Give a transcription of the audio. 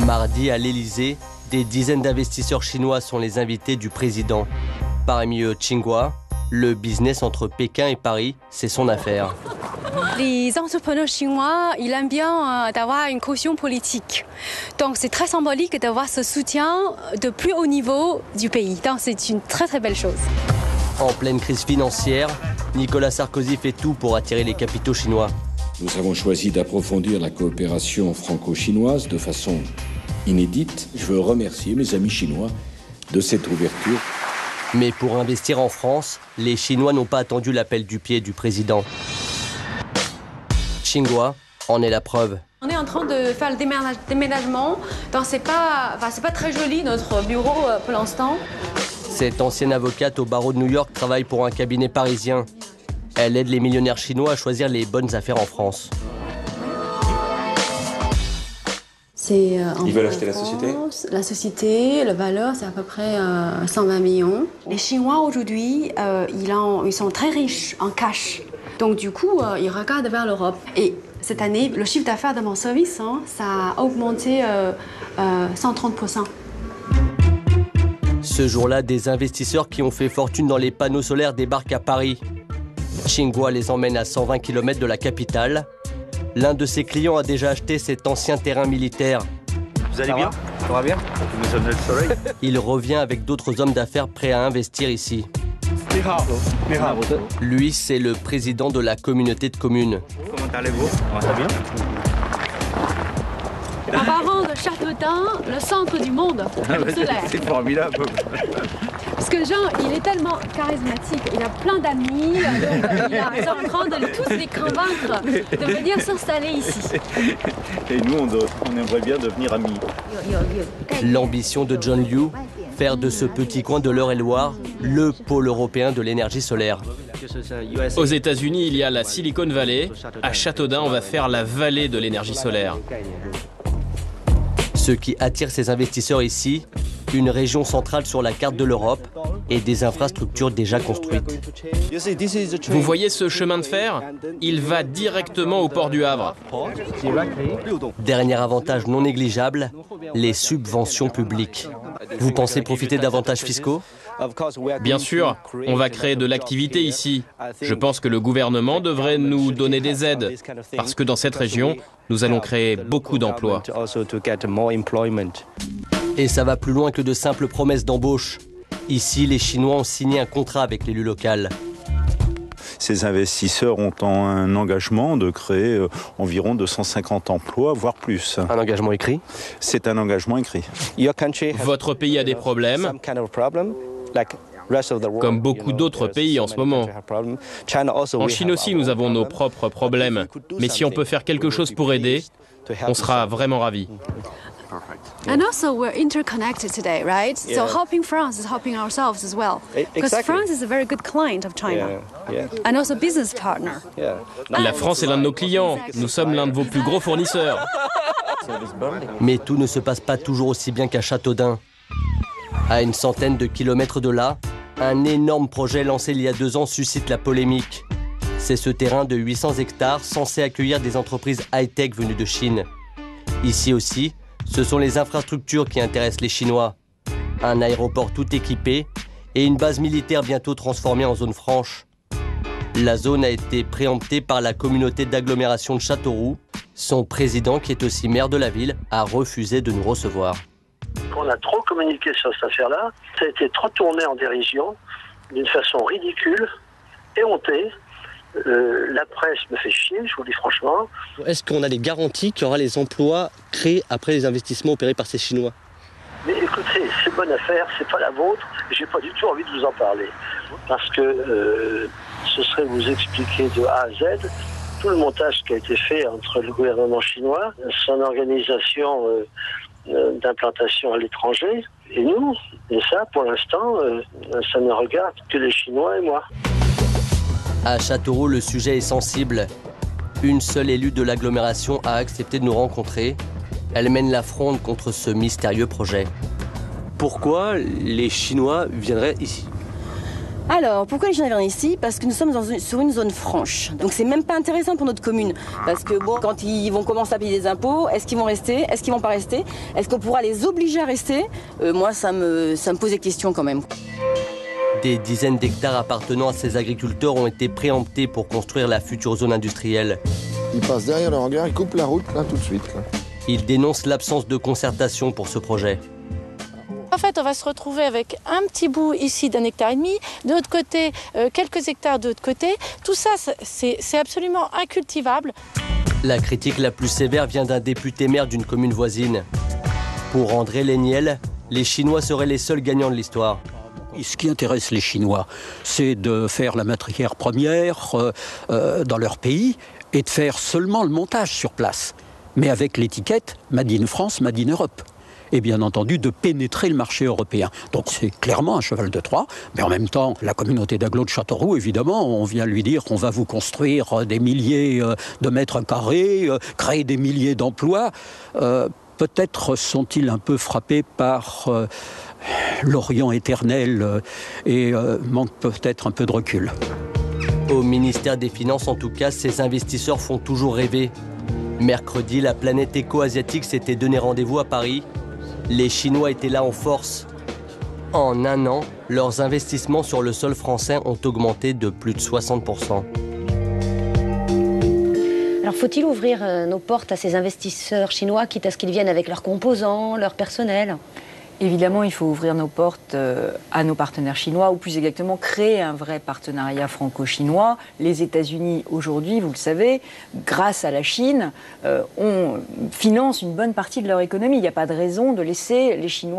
Mardi, à l'Élysée, des dizaines d'investisseurs chinois sont les invités du président. Parmi eux, Tsinghua, le business entre Pékin et Paris, c'est son affaire. Les entrepreneurs chinois, ils aiment bien d'avoir une caution politique. Donc c'est très symbolique d'avoir ce soutien de plus haut niveau du pays. Donc c'est une très très belle chose. En pleine crise financière, Nicolas Sarkozy fait tout pour attirer les capitaux chinois. Nous avons choisi d'approfondir la coopération franco-chinoise de façon inédite. Je veux remercier mes amis chinois de cette ouverture. Mais pour investir en France, les Chinois n'ont pas attendu l'appel du pied du président. Tsinghua en est la preuve. On est en train de faire le déménagement, donc c'est pas très joli notre bureau pour l'instant. Cette ancienne avocate au barreau de New York travaille pour un cabinet parisien. Elle aide les millionnaires chinois à choisir les bonnes affaires en France. Ils veulent acheter la société ? La société, la valeur, c'est à peu près 120 millions. Les Chinois aujourd'hui, ils sont très riches en cash. Donc du coup, ils regardent vers l'Europe. Et cette année, le chiffre d'affaires de mon service, ça a augmenté 130%. Ce jour-là, des investisseurs qui ont fait fortune dans les panneaux solaires débarquent à Paris. Tsinghua les emmène à 120 km de la capitale. L'un de ses clients a déjà acheté cet ancien terrain militaire. Vous allez bien ? Ça va bien ? Il revient avec d'autres hommes d'affaires prêts à investir ici. Lui, c'est le président de la communauté de communes. Comment allez-vous ? Ça va bien ? En parlant de Châteaudun, le centre du monde, c'est formidable. Parce que Jean, il est tellement charismatique, il a plein d'amis, donc il est en train de tous les convaincre de venir s'installer ici. Et nous, on aimerait bien devenir amis. L'ambition de John Liu, faire de ce petit coin de l'Eure-et-Loire le pôle européen de l'énergie solaire. Aux États-Unis, il y a la Silicon Valley. À Châteaudun, on va faire la vallée de l'énergie solaire. Ce qui attire ces investisseurs ici, une région centrale sur la carte de l'Europe et des infrastructures déjà construites. Vous voyez ce chemin de fer ? Il va directement au port du Havre. Dernier avantage non négligeable, les subventions publiques. Vous pensez profiter d'avantages fiscaux ? Bien sûr, on va créer de l'activité ici. Je pense que le gouvernement devrait nous donner des aides, parce que dans cette région, nous allons créer beaucoup d'emplois. Et ça va plus loin que de simples promesses d'embauche. Ici, les Chinois ont signé un contrat avec l'élu local. Ces investisseurs ont un engagement de créer environ 250 emplois, voire plus. Un engagement écrit ? C'est un engagement écrit. Votre pays a des problèmes, comme beaucoup d'autres pays en ce moment. En Chine aussi, nous avons nos propres problèmes. Mais si on peut faire quelque chose pour aider, on sera vraiment ravis. And also we're interconnected today, right? So helping France is helping ourselves as well. Because France is a very good client of China. And also business partner. La France est l'un de nos clients. Nous sommes l'un de vos plus gros fournisseurs. Mais tout ne se passe pas toujours aussi bien qu'à Châteaudun. À une centaine de kilomètres de là, un énorme projet lancé il y a 2 ans suscite la polémique. C'est ce terrain de 800 hectares censé accueillir des entreprises high-tech venues de Chine. Ici aussi, ce sont les infrastructures qui intéressent les Chinois. Un aéroport tout équipé et une base militaire bientôt transformée en zone franche. La zone a été préemptée par la communauté d'agglomération de Châteauroux. Son président, qui est aussi maire de la ville, a refusé de nous recevoir. On a trop communiqué sur cette affaire-là. Ça a été trop tourné en dérision, d'une façon ridicule et hontée. La presse me fait chier, je vous le dis franchement. Est-ce qu'on a des garanties qu'il y aura les emplois créés après les investissements opérés par ces Chinois ? Mais écoutez, c'est bonne affaire, c'est pas la vôtre, j'ai pas du tout envie de vous en parler. Parce que ce serait vous expliquer de A à Z tout le montage qui a été fait entre le gouvernement chinois, son organisation d'implantation à l'étranger, et nous. Et ça, pour l'instant, ça ne regarde que les Chinois et moi. À Châteauroux, le sujet est sensible. Une seule élue de l'agglomération a accepté de nous rencontrer. Elle mène la fronde contre ce mystérieux projet. Pourquoi les Chinois viendraient ici ? Alors, pourquoi les Chinois viennent ici? Parce que nous sommes sur une zone franche. Donc c'est même pas intéressant pour notre commune. Parce que bon, quand ils vont commencer à payer des impôts, est-ce qu'ils vont rester? Est-ce qu'ils vont pas rester? Est-ce qu'on pourra les obliger à rester? Moi, ça me pose des questions quand même. Des dizaines d'hectares appartenant à ces agriculteurs ont été préemptés pour construire la future zone industrielle. Ils passent derrière le hangar, ils coupent la route là tout de suite. Là. Ils dénoncent l'absence de concertation pour ce projet. En fait, on va se retrouver avec un petit bout ici d'1,5 hectare, de l'autre côté, quelques hectares de l'autre côté. Tout ça, c'est absolument incultivable. La critique la plus sévère vient d'un député maire d'une commune voisine. Pour André Léniel, les Chinois seraient les seuls gagnants de l'histoire. Ce qui intéresse les Chinois, c'est de faire la matière première dans leur pays et de faire seulement le montage sur place, mais avec l'étiquette Made in France, Made in Europe. Et bien entendu de pénétrer le marché européen. Donc c'est clairement un cheval de Troie, mais en même temps, la communauté d'agglos de Châteauroux, évidemment, on vient lui dire qu'on va vous construire des milliers de mètres carrés, créer des milliers d'emplois. Peut-être sont-ils un peu frappés par l'Orient éternel et manquent peut-être un peu de recul. Au ministère des Finances, en tout cas, ces investisseurs font toujours rêver. Mercredi, la planète éco-asiatique s'était donné rendez-vous à Paris. Les Chinois étaient là en force. En un an, leurs investissements sur le sol français ont augmenté de plus de 60%. Alors faut-il ouvrir nos portes à ces investisseurs chinois, quitte à ce qu'ils viennent avec leurs composants, leur personnel ? Évidemment, il faut ouvrir nos portes à nos partenaires chinois, ou plus exactement créer un vrai partenariat franco-chinois. Les États-Unis, aujourd'hui, vous le savez, grâce à la Chine, on finance une bonne partie de leur économie. Il n'y a pas de raison de laisser les Chinois